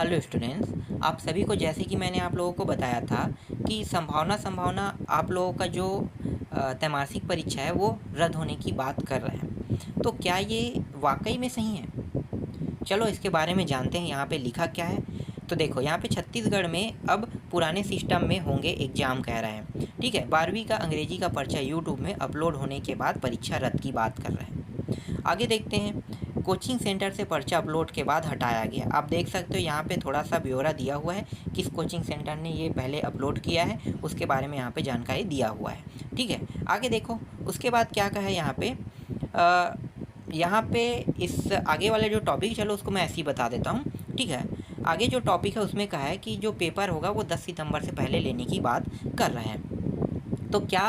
Hello students, आप सभी को जैसे कि मैंने आप लोगों को बताया था कि संभावना आप लोगों का जो त्रैमासिक परीक्षा है वो रद्द होने की बात कर रहे हैं। तो क्या ये वाकई में सही है? चलो इसके बारे में जानते हैं। यहाँ पे लिखा क्या है। तो देखो, यहाँ पे छत्तीसगढ़ में अब पुराने सिस्टम में होंगे एग्जाम कह रहे हैं। ठीक है, 12वीं का अंग्रेजी का पर्चा यूट्यूब में अपलोड होने के बाद परीक्षा रद्द की बात कर रहे हैं। आगे देखते हैं। कोचिंग सेंटर से पर्चा अपलोड के बाद हटाया गया। आप देख सकते हो यहाँ पे थोड़ा सा ब्यौरा दिया हुआ है, किस कोचिंग सेंटर ने ये पहले अपलोड किया है उसके बारे में यहाँ पे जानकारी दिया हुआ है। ठीक है, आगे देखो उसके बाद क्या कहा है यहाँ पे। यहाँ पे इस आगे वाले जो टॉपिक, चलो उसको मैं ऐसे ही बता देता हूँ। ठीक है, आगे जो टॉपिक है उसमें कहा है कि जो पेपर होगा वो 10 सितंबर से पहले लेने की बात कर रहे हैं। तो क्या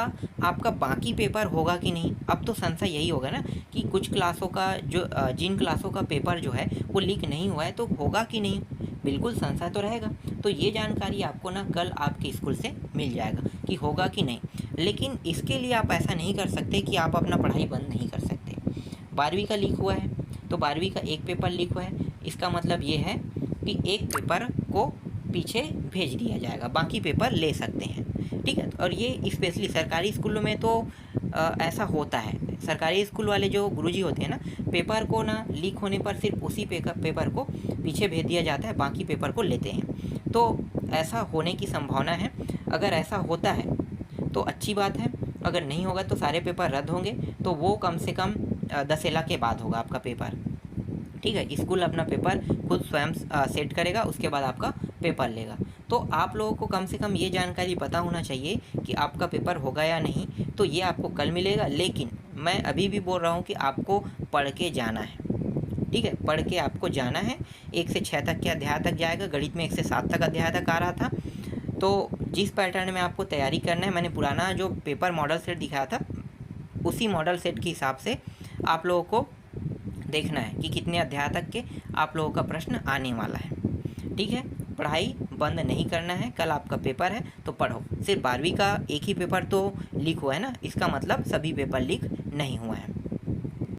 आपका बाकी पेपर होगा कि नहीं? अब तो संशय यही होगा ना कि कुछ क्लासों का जो जिन क्लासों का पेपर जो है वो लीक नहीं हुआ है तो होगा कि नहीं, बिल्कुल संशय तो रहेगा। तो ये जानकारी आपको ना कल आपके स्कूल से मिल जाएगा कि होगा कि नहीं। लेकिन इसके लिए आप ऐसा नहीं कर सकते कि आप अपना पढ़ाई बंद नहीं कर सकते। 12वीं का लीक हुआ है तो 12वीं का एक पेपर लीक हुआ है, इसका मतलब ये है कि एक पेपर को पीछे भेज दिया जाएगा, बाकी पेपर ले सकते हैं। ठीक है, और ये स्पेशली सरकारी स्कूलों में तो ऐसा होता है। सरकारी स्कूल वाले जो गुरुजी होते हैं ना, पेपर को ना लीक होने पर सिर्फ उसी पेपर को पीछे भेज दिया जाता है, बाकी पेपर को लेते हैं। तो ऐसा होने की संभावना है। अगर ऐसा होता है तो अच्छी बात है, अगर नहीं होगा तो सारे पेपर रद्द होंगे। तो वो कम से कम दशहरा के बाद होगा आपका पेपर। ठीक है, स्कूल अपना पेपर खुद स्वयं सेट करेगा, उसके बाद आपका पेपर लेगा। तो आप लोगों को कम से कम ये जानकारी पता होना चाहिए कि आपका पेपर होगा या नहीं। तो ये आपको कल मिलेगा, लेकिन मैं अभी भी बोल रहा हूँ कि आपको पढ़ के जाना है। ठीक है, पढ़ के आपको जाना है। 1 से 6 तक के अध्याय तक जाएगा, गणित में 1 से 7 तक अध्याय तक आ रहा था। तो जिस पैटर्न में आपको तैयारी करना है, मैंने पुराना जो पेपर मॉडल सेट दिखाया था उसी मॉडल सेट के हिसाब से आप लोगों को देखना है कि कितने अध्याय तक के आप लोगों का प्रश्न आने वाला है। ठीक है, पढ़ाई बंद नहीं करना है। कल आपका पेपर है तो पढ़ो। सिर्फ 12वीं का एक ही पेपर तो लीक हुआ है ना, इसका मतलब सभी पेपर लीक नहीं हुआ है।